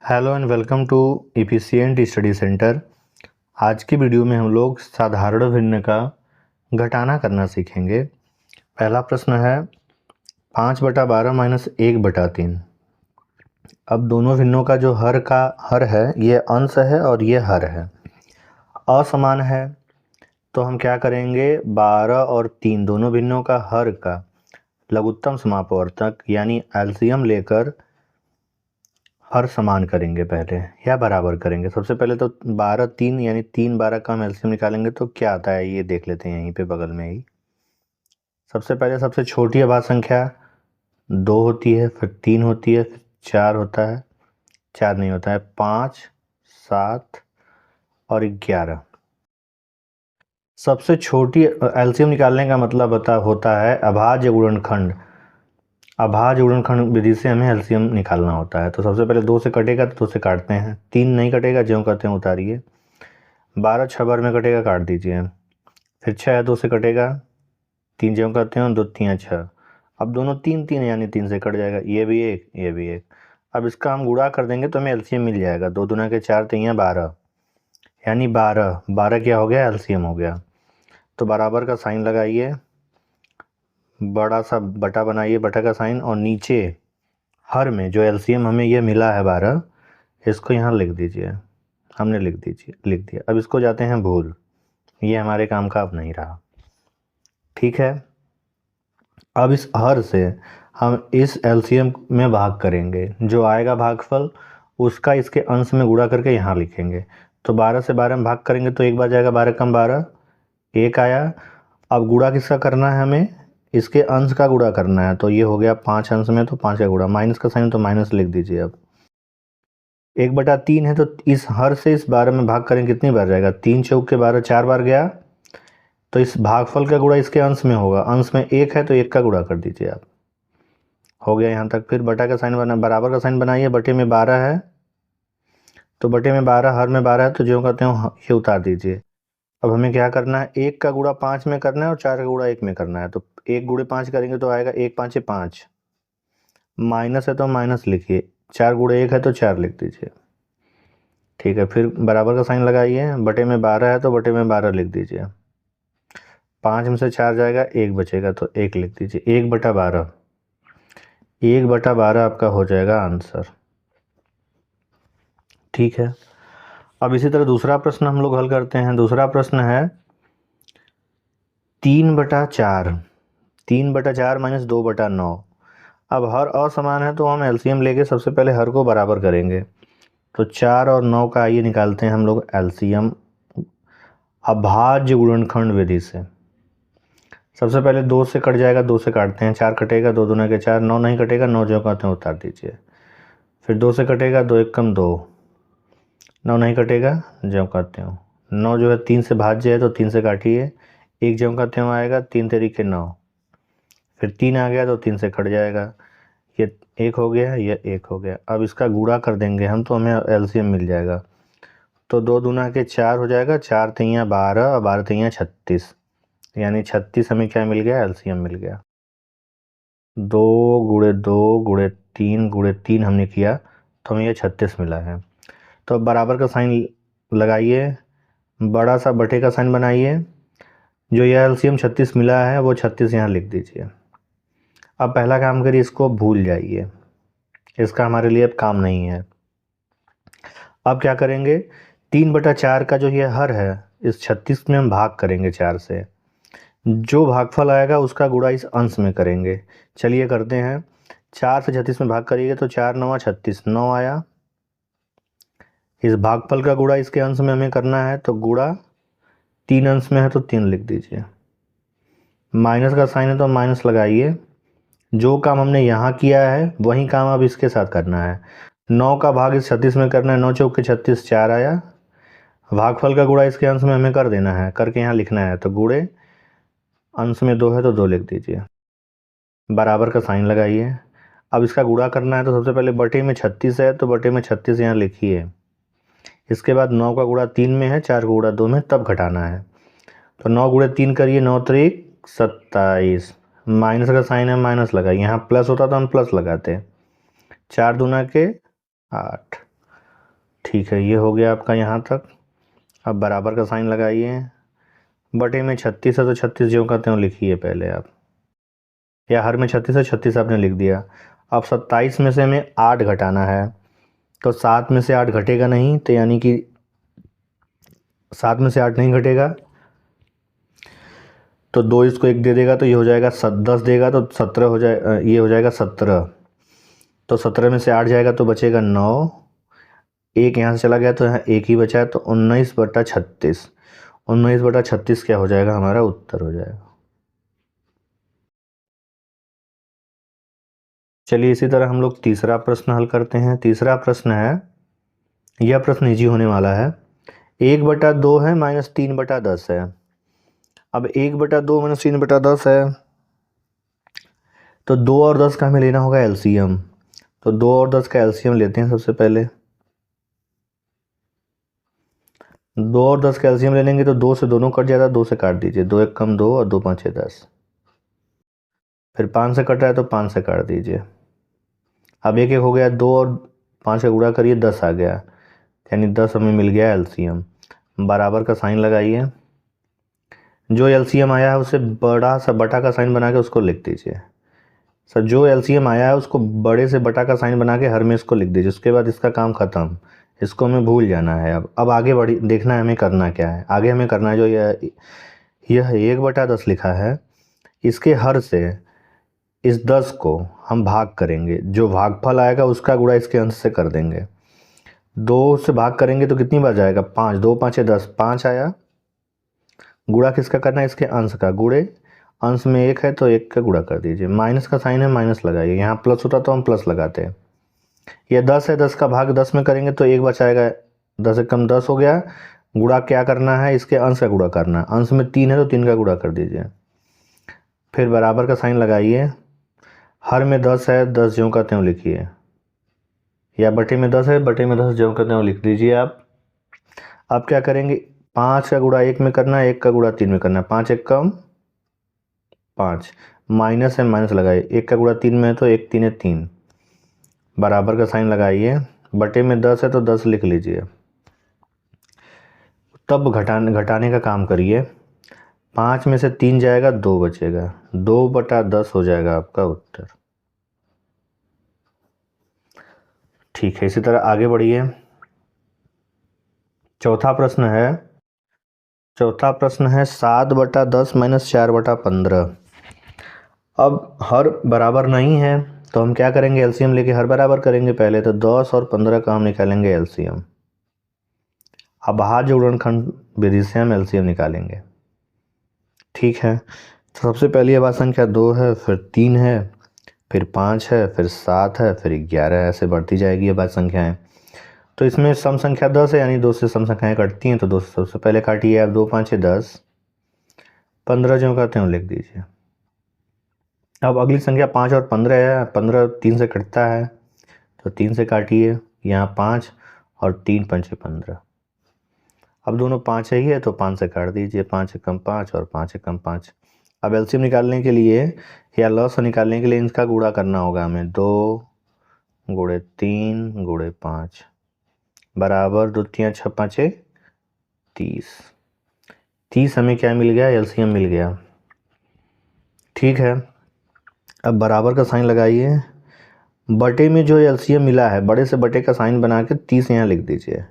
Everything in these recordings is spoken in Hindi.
Hello and welcome to efficient study centre. आज की वीडियो में हम लोग साधारण भिन्न का घटाना करना सीखेंगे। पहला प्रश्न है 5/12 माइनस 1/3। अब दोनों भिन्नों का जो हर है ये अंश है और ये हर है, असमान है। तो हम क्या करेंगे, 12 और 3 दोनों भिन्नों का हर का लघुत्तम समापवर्तक यानी एलसीएम लेकर हर समान करेंगे पहले, या बराबर करेंगे। सबसे पहले तो 12 3 यानी 3/12 का हम एलसीएम निकालेंगे तो क्या आता है ये देख लेते हैं यहीं पे बगल में ही। सबसे पहले सबसे छोटी अभाज्य संख्या 2 होती है, फिर 3 होती है, फिर 4 होता है, 4 नहीं होता है, 5 7 और 11। सबसे छोटी एलसीएम निकालने का मतलब होता है अभाज्य गुणनखंड। अभाज्य गुणनखंड विधि से हमें एलसीएम निकालना होता है। तो सबसे पहले 2 से कटेगा तो 2 से काटते हैं, 3 नहीं कटेगा, ज्यों करते हैं उतारिए। 12 6 बार में कटेगा, काट दीजिए। फिर 6 2 से कटेगा, 3 ज्यों करते हैं, 2 3 6। अब दोनों 3 3 यानी 3 से कट जाएगा, ये भी एक, ये भी एक। अब इसका हम गुणा कर देंगे तो हमें एलसीएम मिल जाएगा। 2 दूना के 4 3 12 यानी 12 12 क्या हो गया, एलसीएम हो गया। तो बराबर का साइन लगाइए, बड़ा सा बटा बनाइए, बटा का साइन, और नीचे हर में जो एलसीएम हमें ये मिला है 12, इसको यहाँ लिख दीजिए। हमने लिख दिया। अब इसको जाते हैं भूल, ये हमारे काम का अब नहीं रहा। ठीक है, अब इस हर से हम इस एलसीएम में भाग करेंगे, जो आएगा भागफल उसका इसके अंश में गुणा करके यहाँ लिखेंगे। तो 12 से 12 में भाग करेंगे तो एक बार जाएगा, 12 कम 12 1 आया। अब गुणा किसका करना है, हमें इसके अंश का गुणा करना है। तो ये हो गया 5 अंश में, तो 5 का गुणा, माइनस का साइन तो माइनस लिख दीजिए। अब 1/3 है तो इस हर से इस 12 में भाग करें, कितनी बार जाएगा, 3 चौक के 12 4 बार गया। तो इस भागफल का गुणा इसके अंश में होगा, अंश में 1 है तो 1 का गुणा कर दीजिए आप। हो गया यहाँ तक। फिर बटा का साइन बना, बराबर का साइन बनाइए, बटे में 12 है तो बटे में 12, हर में 12 है तो जो कहते हैं ये उतार दीजिए। अब हमें क्या करना है, 1 का गुणा 5 में करना है और 4 का गुणा 1 में करना है। तो 1 गुणे 5 करेंगे तो आएगा 1 5 5, माइनस है तो माइनस लिखिए, 4 गुणे 1 है तो 4 लिख दीजिए। ठीक है, फिर बराबर का साइन लगाइए, बटे में 12 है तो बटे में 12 लिख दीजिए। 5 में से 4 जाएगा, 1 बचेगा तो 1 लिख दीजिए। 1/12, 1/12 आपका हो जाएगा आंसर। ठीक है, अब इसी तरह दूसरा प्रश्न हम लोग हल करते हैं। दूसरा प्रश्न है 3/4, 3/4 माइनस 2/9। अब हर असमान है तो हम एलसीएम लेके सबसे पहले हर को बराबर करेंगे। तो 4 और 9 का आइए निकालते हैं हम लोग एलसीएम अभाज्य गुणनखंड विधि से। सबसे पहले 2 से कट जाएगा, 2 से काटते हैं, 4 कटेगा, 2 दूना के 4, 9 नहीं कटेगा, 9 जो कहते हैं उतार दीजिए। फिर 2 से कटेगा, 2 1 कम 2, 9 नहीं कटेगा, जो कहते हो 9 जो है 3 से भाज्य है तो 3 से काटिए, 1 जो कहते हो आएगा, 3 तरीके 9। फिर 3 आ गया तो 3 से कट जाएगा, ये 1 हो गया, ये 1 हो गया। अब इसका गुणा कर देंगे हम तो हमें एलसीएम मिल जाएगा। तो 2 दूना के 4 हो जाएगा, 4 तियाँ 12 और 12 तियाँ 36, यानी 36 हमें क्या मिल गया, एलसीएम मिल गया। 2 गुणे 2 गुणे 3 हमने किया तो हमें ये 36 मिला है। तो अब बराबर का साइन लगाइए, बड़ा सा बटे का साइन बनाइए, जो यह एलसीएम 36 मिला है वो 36 यहाँ लिख दीजिए। अब पहला काम करिए, इसको भूल जाइए, इसका हमारे लिए अब काम नहीं है। अब क्या करेंगे, 3/4 का जो ये हर है इस 36 में हम भाग करेंगे 4 से, जो भागफल आएगा उसका गुणा इस अंश में करेंगे। चलिए करते हैं, 4 से 36 में भाग करिएगा तो 4 9 36, 9 आया। इस भागफल का गुणा इसके अंश में हमें करना है तो गुणा 3 अंश में है तो 3 लिख दीजिए। माइनस का साइन है तो माइनस लगाइए, जो काम हमने यहाँ किया है वही काम अब इसके साथ करना है। 9 का भाग इस 36 में करना है, 9 चौके 36, 4 आया। भागफल का गुणा इसके अंश में हमें कर देना है, करके यहाँ लिखना है। तो गुणे अंश में 2 है तो 2 लिख दीजिए, बराबर का साइन लगाइए। अब इसका गुणा करना है तो सबसे पहले बटे में 36 है तो बटे में 36 यहाँ लिखिए। इसके बाद 9 का गुणा 3 में है, 4 का गुणा 2 में, तब घटाना है। तो 9 गुणे 3 करिए, 9 3 27, माइनस का साइन है माइनस लगाइए, यहाँ प्लस होता तो हम प्लस लगाते। 4 दूना के 8, ठीक है, ये हो गया आपका यहाँ तक। अब बराबर का साइन लगाइए। बटे में 36 है तो 36 ज्यों का त्यों लिखिए पहले आप, या हर में 36 है, 36 आपने लिख दिया। अब 27 में से हमें 8 घटाना है, तो 7 में से 8 घटेगा नहीं, तो यानी कि 7 में से 8 नहीं घटेगा, तो 2 इसको 1 दे देगा, तो ये हो जाएगा 10 देगा तो 17 हो जाए, ये हो जाएगा 17। तो 17 में से 8 जाएगा तो बचेगा 9, एक यहाँ से चला गया तो यहाँ एक ही बचा है, तो 19/36। 19/36 क्या हो जाएगा, हमारा उत्तर हो जाएगा। चलिए इसी तरह हम लोग तीसरा प्रश्न हल करते हैं। तीसरा प्रश्न है, यह प्रश्न इजी होने वाला है। 1/2 है माइनस 3/10 है। अब 1/2 माइनस 3/10 है, तो 2 और 10 का हमें लेना होगा एलसीएम। तो 2 और 10 का एलसीएम लेते हैं सबसे पहले। 2 और 10 का एलसीएम ले लेंगे तो 2 से दोनों कट जाता है, 2 से काट दीजिए, 2 1 कम 2 और 2 5 6 10। फिर 5 से कट रहा है तो 5 से काट दीजिए। अब एक एक हो गया, 2 और 5 का गुणा करिए, 10 आ गया, यानी 10 हमें मिल गया एलसीएम। बराबर का साइन लगाइए। जो एलसीएम आया है उसे बड़ा सा बटा का साइन बना के उसको लिख दीजिए। सर जो एलसीएम आया है उसको बड़े से बटा का साइन बना के हर में इसको लिख दीजिए, उसके बाद इसका काम ख़त्म, इसको हमें भूल जाना है। अब आगे बढ़ी देखना है हमें करना क्या है। आगे हमें करना है जो यह 1/10 लिखा है, इसके हर से इस 10 को हम भाग करेंगे, जो भागफल आएगा उसका गुणा इसके अंश से कर देंगे। 2 से भाग करेंगे तो कितनी बार जाएगा, 5, 2 5 10, 5 आया। गुणा किसका करना है, इसके अंश का। गुणे अंश में 1 है तो 1 का गुणा कर दीजिए। माइनस का साइन है, माइनस लगाइए। यहाँ प्लस होता तो हम प्लस लगाते हैं। यह 10 है, 10 का भाग 10 में करेंगे तो 1 बचाएगा, 10 एक कम 10 हो गया। गुणा क्या करना है, इसके अंश का गुणा करना है। अंश में 3 है तो 3 का गुणा कर दीजिए। फिर बराबर का साइन लगाइए। हर में 10 है, 10 ज्यों का त्यों लिखिए, या बटे में 10 है, बटे में 10 ज्यों का त्यों लिख दीजिए आप। अब क्या करेंगे, 5 का गुणा 1 में करना है, 1 का गुणा 3 में करना है। 5 एक कम 5, माइनस है, माइनस लगाइए। 1 का गुणा 3 में है तो 1 3 है 3। बराबर का साइन लगाइए। बटे में 10 है तो 10 लिख लीजिए। तब घटाने का काम करिए। 5 में से 3 जाएगा, 2 बचेगा, 2/10 हो जाएगा आपका उत्तर। ठीक है, इसी तरह आगे बढ़िए। चौथा प्रश्न है 7/10 माइनस 4/15। अब हर बराबर नहीं है तो हम क्या करेंगे, एलसीएम लेके हर बराबर करेंगे पहले। तो 10 और 15 का हम निकालेंगे एलसीएम। अब बाहर जो गुणनखंड विधि से हम एलसीएम निकालेंगे। ठीक है, तो सबसे पहली अभाज्य संख्या 2 है, फिर 3 है, फिर 5 है, फिर 7 है, फिर 11 है, ऐसे बढ़ती जाएगी अभाज्य संख्याएं। तो इसमें सम संख्या 10 है, यानी 2 से सम संख्याएं कटती हैं, तो 2 से सबसे पहले काटिए आप। 2 5 6 10, 15 ज्यों का त्यों लिख दीजिए। अब अगली संख्या 5 और 15 है, 15 3 से कटता है, तो 3 से काटिए। यहाँ 5 और 3 5 15। अब दोनों 5 ही है तो 5 से काट दीजिए। 5 एक कम 5 और 5 एक कम 5। अब एलसीएम निकालने के लिए या लॉस निकालने के लिए इनका गुणा करना होगा हमें। 2 गुणे 3 गुणे 5 बराबर 2 3 6 5 30। 30 हमें क्या मिल गया, एलसीएम मिल गया। ठीक है, अब बराबर का साइन लगाइए। बटे में जो एलसीएम मिला है, बड़े से बटे का साइन बना के 30 यहाँ लिख दीजिए।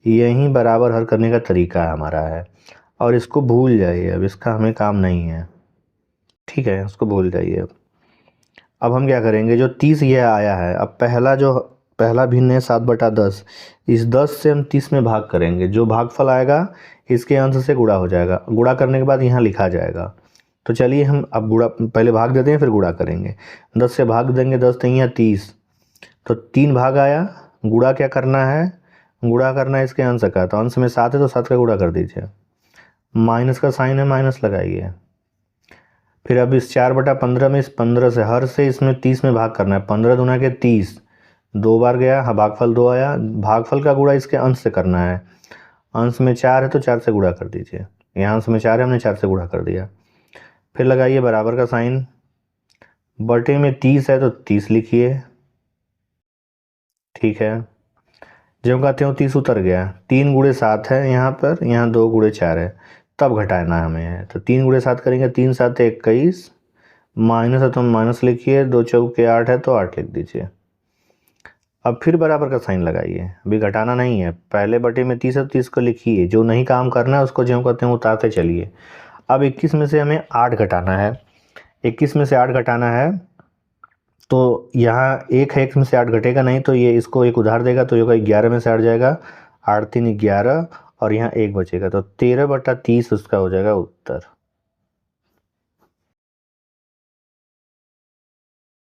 यही बराबर हल करने का तरीका हमारा है, और इसको भूल जाइए, अब इसका हमें काम नहीं है। ठीक है, इसको भूल जाइए। अब हम क्या करेंगे, जो 30 यह आया है, अब पहला भिन्न है 7/10, इस 10 से हम 30 में भाग करेंगे। जो भागफल आएगा इसके अंश से गुणा हो जाएगा। गुणा करने के बाद यहाँ लिखा जाएगा। तो चलिए हम अब गुणा पहले भाग देते हैं, फिर गुणा करेंगे। 10 से भाग देंगे, 10 3 30, तो 3 भाग आया। गुणा क्या करना है, गुणा करना है इसके अंश का, तो अंश में 7 है तो 7 का गुणा कर दीजिए। माइनस का साइन है, माइनस लगाइए। फिर अब इस 4/15 में इस 15 से हर से इसमें 30 में भाग करना है। 15 दूना के 30, 2 बार गया, हाँ भागफल 2 आया। भागफल का गुणा इसके अंश से करना है। अंश में 4 है तो 4 से गुणा कर दीजिए। यहाँ अंश में 4 है, हमने 4 से गुणा कर दिया। फिर लगाइए बराबर का साइन। बटे में 30 है तो 30 लिखिए। ठीक है, जब कहते हो 30 उतर गया, 3 × 7 है यहाँ पर, यहाँ 2 × 4 है, तब घटाना हमें है। तो 3 × 7 करेंगे, 3×7 = 21, माइनस है तो माइनस लिखिए, 2×4 = 8 है तो 8 लिख दीजिए। अब फिर बराबर का साइन लगाइए, अभी घटाना नहीं है, पहले बटे में 30 है तो 30 को लिखिए, जो नहीं काम करना है उसको जो कहते हैं उतारते चलिए। अब 21 में से हमें 8 घटाना है, 21 में से 8 घटाना है, तो यहाँ एक है, एक में से 8 घटेगा नहीं, तो ये इसको एक उधार देगा, तो ये होगा 11 में से 8 जाएगा, 8×3 = 11, और यहाँ 1 बचेगा, तो 13/30 उसका हो जाएगा उत्तर।